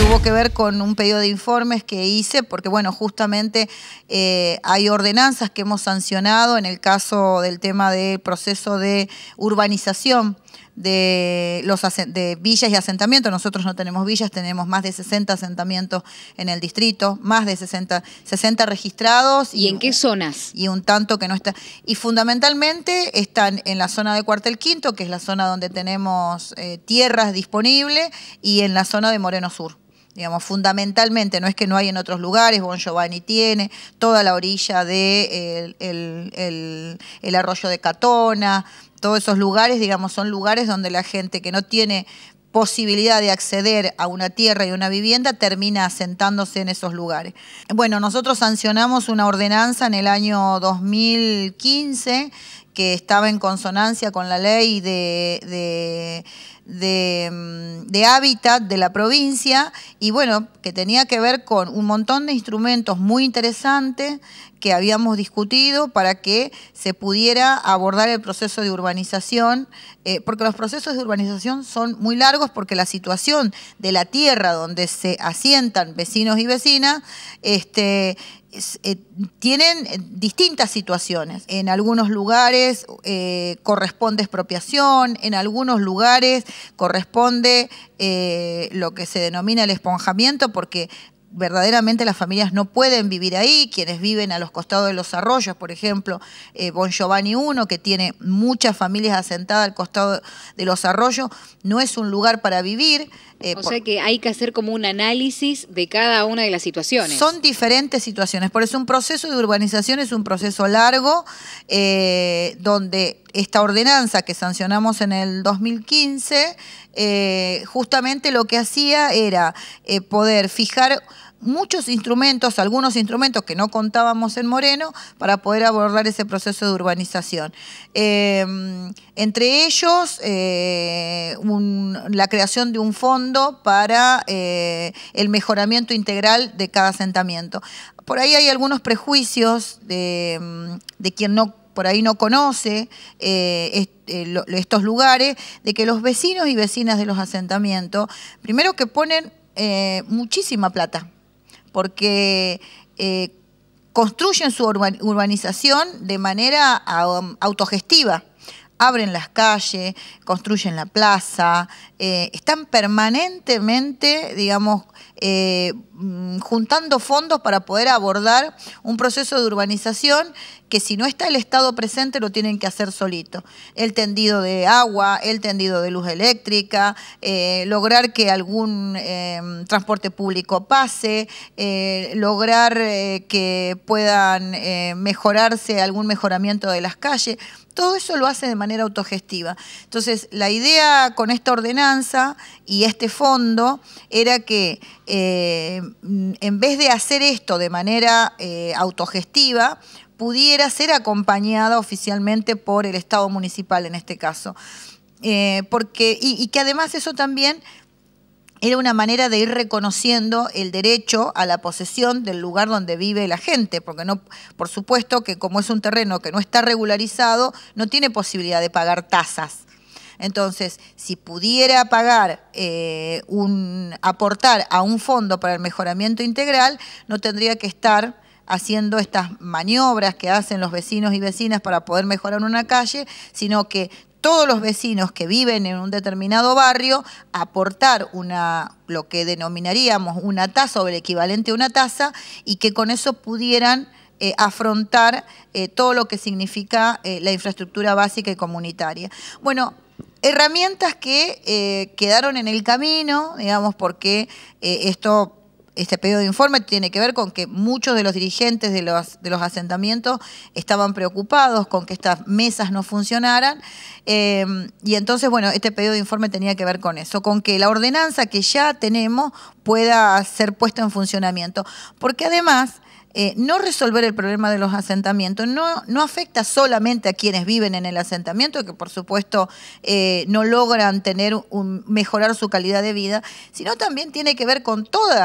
tuvo que ver con un pedido de informes que hice, porque bueno, justamente hay ordenanzas que hemos sancionado en el caso del tema del proceso de urbanización de villas y asentamientos. Nosotros no tenemos villas, tenemos más de 60 asentamientos en el distrito, más de 60 registrados. ¿Y en qué zonas? Y un tanto que no está. Y fundamentalmente están en la zona de Cuartel Quinto, que es la zona donde tenemos tierras disponibles, y en la zona de Moreno Sur. Digamos, fundamentalmente, no es que no hay en otros lugares, Bon Giovanni tiene, toda la orilla de el arroyo de Catona, todos esos lugares, digamos, son lugares donde la gente que no tiene posibilidad de acceder a una tierra y una vivienda termina asentándose en esos lugares. Bueno, nosotros sancionamos una ordenanza en el año 2015 que estaba en consonancia con la ley de hábitat de la provincia y bueno, que tenía que ver con un montón de instrumentos muy interesantes que habíamos discutido para que se pudiera abordar el proceso de urbanización, porque los procesos de urbanización son muy largos porque la situación de la tierra donde se asientan vecinos y vecinas tienen distintas situaciones. En algunos lugares corresponde expropiación, en algunos lugares corresponde lo que se denomina el esponjamiento, porque verdaderamente las familias no pueden vivir ahí, quienes viven a los costados de los arroyos, por ejemplo, Bon Giovanni 1, que tiene muchas familias asentadas al costado de los arroyos, no es un lugar para vivir. O sea que hay que hacer como un análisis de cada una de las situaciones. Son diferentes situaciones, por eso un proceso de urbanización es un proceso largo, donde esta ordenanza que sancionamos en el 2015, justamente lo que hacía era poder fijar muchos instrumentos, algunos instrumentos que no contábamos en Moreno para poder abordar ese proceso de urbanización. Entre ellos, la creación de un fondo para el mejoramiento integral de cada asentamiento. Por ahí hay algunos prejuicios de quien no por ahí no conoce estos lugares, de que los vecinos y vecinas de los asentamientos, primero que ponen muchísima plata, porque construyen su urbanización de manera autogestiva. Abren las calles, construyen la plaza, están permanentemente, digamos, juntando fondos para poder abordar un proceso de urbanización que si no está el Estado presente lo tienen que hacer solito. El tendido de agua, el tendido de luz eléctrica, lograr que algún transporte público pase, lograr que puedan mejorarse algún mejoramiento de las calles. Todo eso lo hace de manera autogestiva. Entonces, la idea con esta ordenanza y este fondo era que en vez de hacer esto de manera autogestiva, pudiera ser acompañada oficialmente por el Estado municipal en este caso. Y que además eso también era una manera de ir reconociendo el derecho a la posesión del lugar donde vive la gente, porque no, por supuesto que como es un terreno que no está regularizado, no tiene posibilidad de pagar tasas. Entonces, si pudiera pagar, aportar a un fondo para el mejoramiento integral, no tendría que estar haciendo estas maniobras que hacen los vecinos y vecinas para poder mejorar una calle, sino que todos los vecinos que viven en un determinado barrio aportar lo que denominaríamos una tasa o el equivalente a una tasa y que con eso pudieran afrontar todo lo que significa la infraestructura básica y comunitaria. Bueno, herramientas que quedaron en el camino, digamos, porque este pedido de informe tiene que ver con que muchos de los dirigentes de los asentamientos estaban preocupados con que estas mesas no funcionaran y entonces, bueno, este pedido de informe tenía que ver con eso, con que la ordenanza que ya tenemos pueda ser puesta en funcionamiento, porque además no resolver el problema de los asentamientos no afecta solamente a quienes viven en el asentamiento, que por supuesto no logran mejorar su calidad de vida, sino también tiene que ver con todos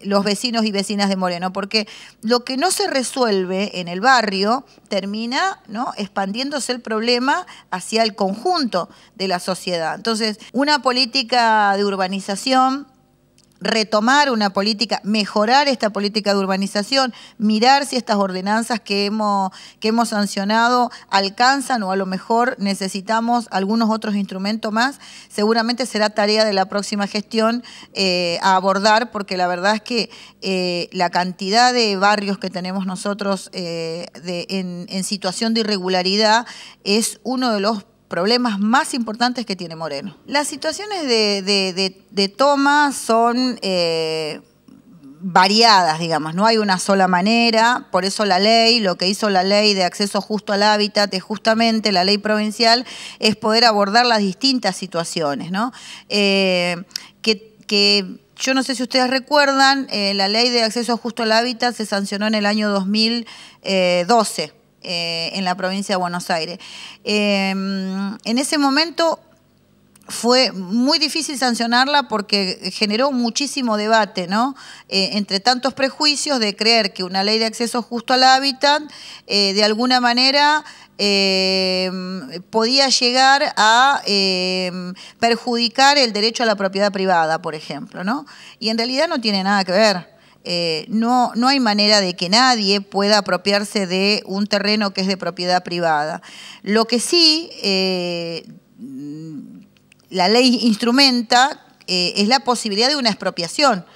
los vecinos y vecinas de Moreno, porque lo que no se resuelve en el barrio termina, ¿no?, expandiéndose el problema hacia el conjunto de la sociedad. Entonces, una política de urbanización retomar una política, mejorar esta política de urbanización, mirar si estas ordenanzas que hemos sancionado alcanzan o a lo mejor necesitamos algunos otros instrumentos más. Seguramente será tarea de la próxima gestión a abordar, porque la verdad es que la cantidad de barrios que tenemos nosotros en situación de irregularidad es uno de los problemas más importantes que tiene Moreno. Las situaciones de toma son variadas, digamos, no hay una sola manera, por eso la ley, lo que hizo la ley de acceso justo al hábitat, es justamente la ley provincial, es poder abordar las distintas situaciones, ¿no? Que yo no sé si ustedes recuerdan, la ley de acceso justo al hábitat se sancionó en el año 2012. En la provincia de Buenos Aires. En ese momento fue muy difícil sancionarla porque generó muchísimo debate, ¿no? Entre tantos prejuicios de creer que una ley de acceso justo al hábitat de alguna manera podía llegar a perjudicar el derecho a la propiedad privada, por ejemplo, ¿no? Y en realidad no tiene nada que ver. No hay manera de que nadie pueda apropiarse de un terreno que es de propiedad privada. Lo que sí la ley instrumenta es la posibilidad de una expropiación.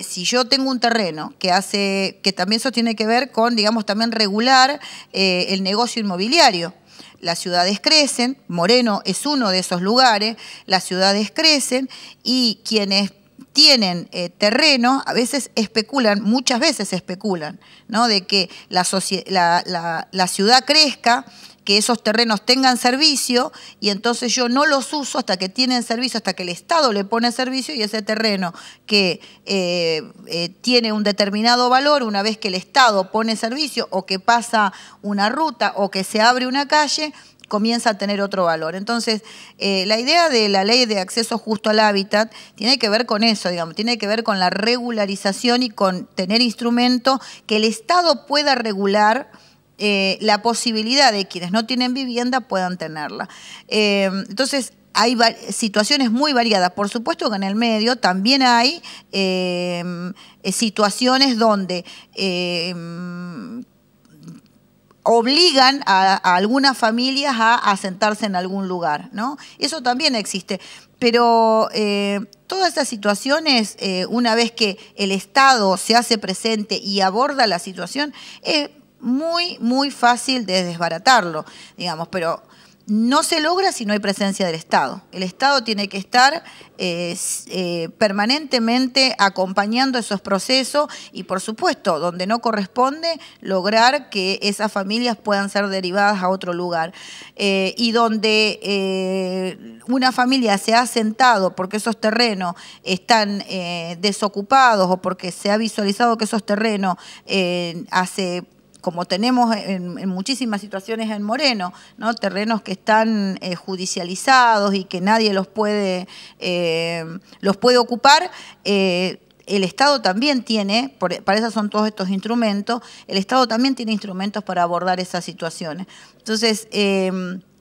Si yo tengo un terreno que también eso tiene que ver con, digamos, también regular el negocio inmobiliario. Las ciudades crecen, Moreno es uno de esos lugares, las ciudades crecen y quienes tienen terreno, a veces especulan, muchas veces especulan, ¿no? De que la ciudad crezca, que esos terrenos tengan servicio y entonces yo no los uso hasta que tienen servicio, hasta que el Estado le pone servicio y ese terreno que tiene un determinado valor, una vez que el Estado pone servicio o que pasa una ruta o que se abre una calle, comienza a tener otro valor. Entonces, la idea de la ley de acceso justo al hábitat tiene que ver con eso, digamos, tiene que ver con la regularización y con tener instrumentos que el Estado pueda regular la posibilidad de quienes no tienen vivienda puedan tenerla. Entonces, hay situaciones muy variadas. Por supuesto que en el medio también hay situaciones donde obligan a algunas familias a asentarse en algún lugar, ¿no? Eso también existe. Pero todas esas situaciones, una vez que el Estado se hace presente y aborda la situación, es muy fácil de desbaratarlo, digamos, pero no se logra si no hay presencia del Estado. El Estado tiene que estar permanentemente acompañando esos procesos y, por supuesto, donde no corresponde, lograr que esas familias puedan ser derivadas a otro lugar. Y donde una familia se ha asentado porque esos terrenos están desocupados o porque se ha visualizado que esos terrenos como tenemos en muchísimas situaciones en Moreno, ¿no? Terrenos que están judicializados y que nadie los puede ocupar, el Estado también tiene, para eso son todos estos instrumentos, el Estado también tiene instrumentos para abordar esas situaciones. Entonces,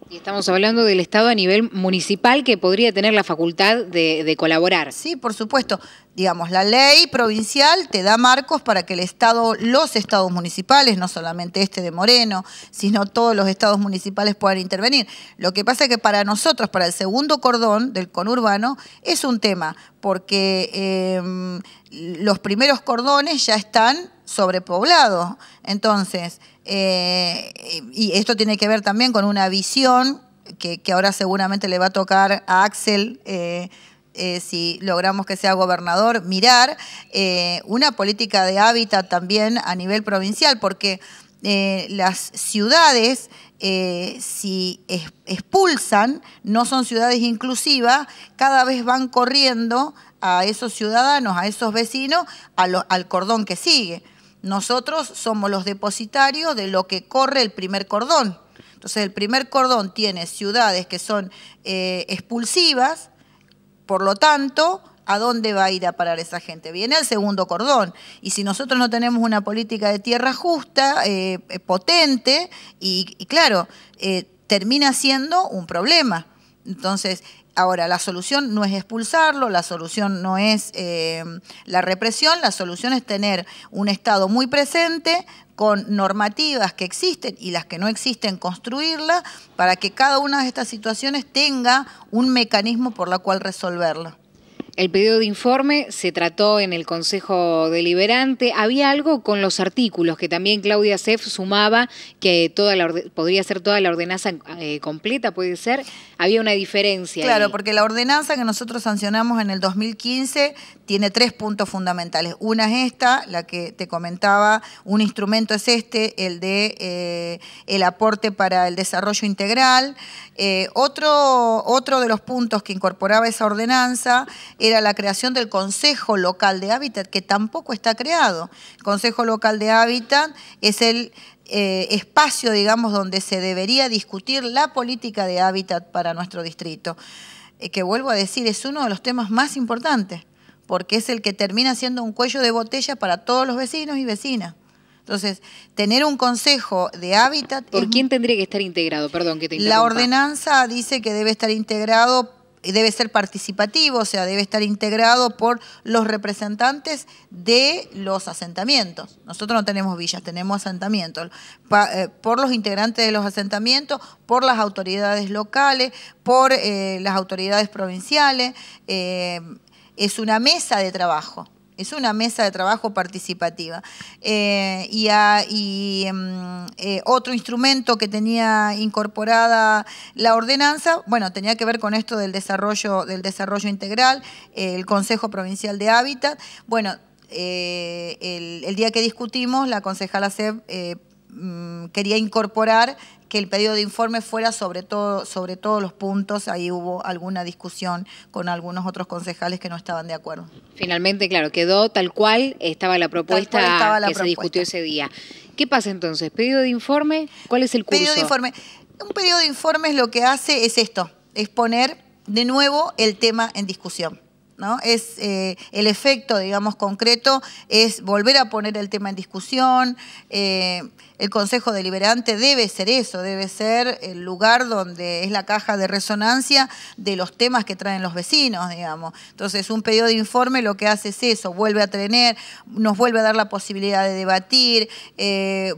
y estamos hablando del Estado a nivel municipal que podría tener la facultad de colaborar. Sí, por supuesto. Digamos, la ley provincial te da marcos para que el Estado, los estados municipales, no solamente este de Moreno, sino todos los estados municipales puedan intervenir. Lo que pasa es que para nosotros, para el segundo cordón del conurbano, es un tema, porque los primeros cordones ya están sobrepoblados. Entonces, y esto tiene que ver también con una visión que ahora seguramente le va a tocar a Axel, si logramos que sea gobernador, mirar una política de hábitat también a nivel provincial, porque las ciudades, si expulsan, no son ciudades inclusivas, cada vez van corriendo a esos ciudadanos, a esos vecinos, al cordón que sigue. Nosotros somos los depositarios de lo que corre el primer cordón. Entonces, el primer cordón tiene ciudades que son expulsivas, por lo tanto, ¿a dónde va a ir a parar esa gente? Viene al segundo cordón. Y si nosotros no tenemos una política de tierra justa, potente, y claro, termina siendo un problema. Entonces, ahora, la solución no es expulsarlo, la solución no es la represión, la solución es tener un Estado muy presente, con normativas que existen y las que no existen, construirlas, para que cada una de estas situaciones tenga un mecanismo por la cual resolverla. El pedido de informe se trató en el Consejo Deliberante. Había algo con los artículos que también Claudia Seff sumaba, que podría ser toda la ordenanza completa, puede ser. Había una diferencia. Claro, ahí. porque la ordenanza que nosotros sancionamos en el 2015 tiene 3 puntos fundamentales. Una es esta, la que te comentaba, un instrumento es este, el de el aporte para el desarrollo integral. Otro de los puntos que incorporaba esa ordenanza era la creación del Consejo Local de Hábitat, que tampoco está creado. El Consejo Local de Hábitat es el espacio, digamos, donde se debería discutir la política de hábitat para nuestro distrito. Que vuelvo a decir, es uno de los temas más importantes, porque es el que termina siendo un cuello de botella para todos los vecinos y vecinas. Entonces, tener un consejo de hábitat... ¿Por quién tendría que estar integrado? Perdón que te interrumpa. La ordenanza dice que debe estar integrado, debe ser participativo, o sea, debe estar integrado por los representantes de los asentamientos. Nosotros no tenemos villas, tenemos asentamientos. Por los integrantes de los asentamientos, por las autoridades locales, por las autoridades provinciales. Es una mesa de trabajo. Es una mesa de trabajo participativa. Otro instrumento que tenía incorporada la ordenanza, bueno, tenía que ver con esto del desarrollo integral, el Consejo Provincial de Hábitat. Bueno, el día que discutimos, la concejala Seff quería incorporar que el pedido de informe fuera sobre todos los puntos. Ahí hubo alguna discusión con algunos otros concejales que no estaban de acuerdo. Finalmente, claro, quedó tal cual estaba la propuesta que se discutió ese día. ¿Qué pasa entonces? ¿Pedido de informe? ¿Cuál es el curso? Pedido de informe. Un pedido de informe lo que hace es esto, es poner de nuevo el tema en discusión, ¿no? Es el efecto, digamos, concreto, es volver a poner el tema en discusión. El Consejo Deliberante debe ser eso, debe ser el lugar donde es la caja de resonancia de los temas que traen los vecinos, digamos. Entonces, un pedido de informe lo que hace es eso, nos vuelve a dar la posibilidad de debatir,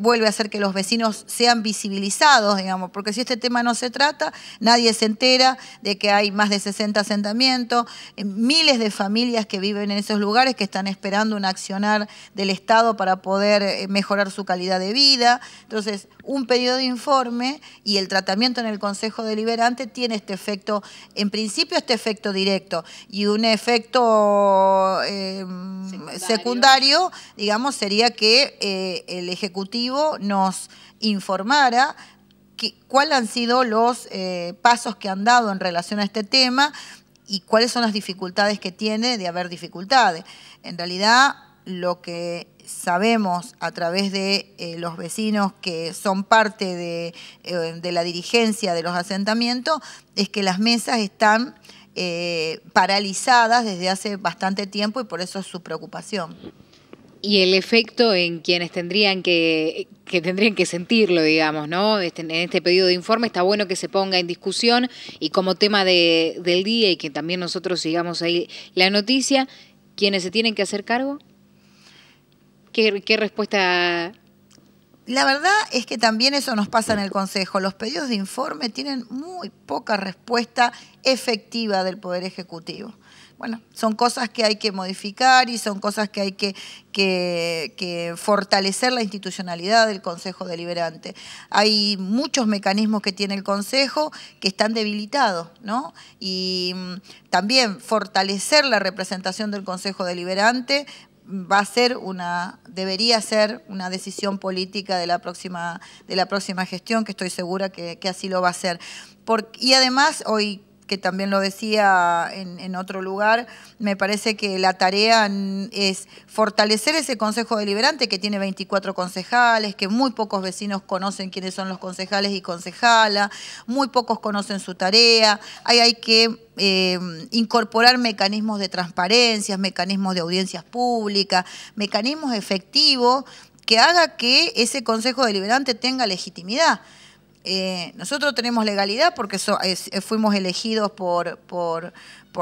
vuelve a hacer que los vecinos sean visibilizados, digamos, porque si este tema no se trata, nadie se entera de que hay más de 60 asentamientos, miles de familias que viven en esos lugares que están esperando un accionar del Estado para poder mejorar su calidad de vida. Entonces, un pedido de informe y el tratamiento en el Consejo Deliberante tiene este efecto, en principio este efecto directo, y un efecto secundario, digamos, sería que el Ejecutivo nos informara cuáles han sido los pasos que han dado en relación a este tema y cuáles son las dificultades que tiene de haber dificultades. En realidad, lo que sabemos a través de los vecinos que son parte de la dirigencia de los asentamientos es que las mesas están paralizadas desde hace bastante tiempo y por eso es su preocupación. Y el efecto en quienes tendrían que sentirlo, digamos, ¿no? En este pedido de informe está bueno que se ponga en discusión y como tema del día y que también nosotros sigamos ahí la noticia, ¿quiénes se tienen que hacer cargo? ¿Qué respuesta? La verdad es que también eso nos pasa en el Consejo. Los pedidos de informe tienen muy poca respuesta efectiva del Poder Ejecutivo. Bueno, son cosas que hay que modificar y son cosas que hay que fortalecer la institucionalidad del Consejo Deliberante. Hay muchos mecanismos que tiene el Consejo que están debilitados, ¿no? Y también fortalecer la representación del Consejo Deliberante debería ser una decisión política de la próxima gestión, que estoy segura que así lo va a hacer. Y además, hoy, que también lo decía en otro lugar, me parece que la tarea es fortalecer ese Consejo Deliberante que tiene 24 concejales, que muy pocos vecinos conocen quiénes son los concejales y concejalas, muy pocos conocen su tarea. Hay que incorporar mecanismos de transparencia, mecanismos de audiencias públicas, mecanismos efectivos que haga que ese Consejo Deliberante tenga legitimidad. nosotros tenemos legalidad porque fuimos elegidos por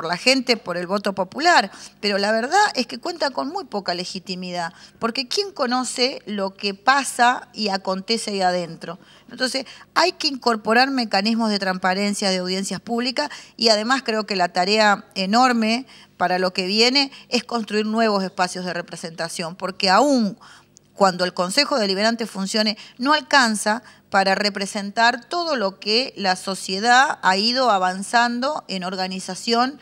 la gente, por el voto popular, pero la verdad es que cuenta con muy poca legitimidad, porque ¿quién conoce lo que pasa y acontece ahí adentro? Entonces, hay que incorporar mecanismos de transparencia, de audiencias públicas, y además creo que la tarea enorme para lo que viene es construir nuevos espacios de representación, porque aún cuando el Consejo Deliberante funcione, no alcanza para representar todo lo que la sociedad ha ido avanzando en organización,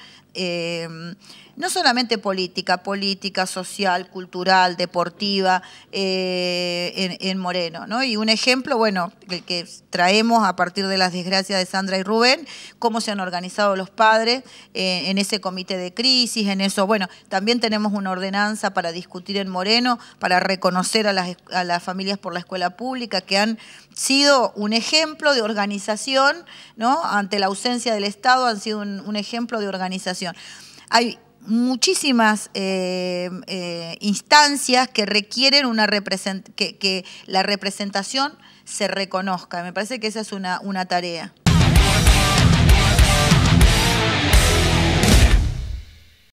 no solamente política, social, cultural, deportiva, en Moreno, ¿no? Y un ejemplo, bueno, el que traemos a partir de las desgracias de Sandra y Rubén, cómo se han organizado los padres en ese comité de crisis, en eso. Bueno, también tenemos una ordenanza para discutir en Moreno, para reconocer a las familias por la escuela pública, que han sido un ejemplo de organización, ¿no? Ante la ausencia del Estado, han sido un ejemplo de organización. Hay muchísimas instancias que requieren que la representación se reconozca. Me parece que esa es una tarea.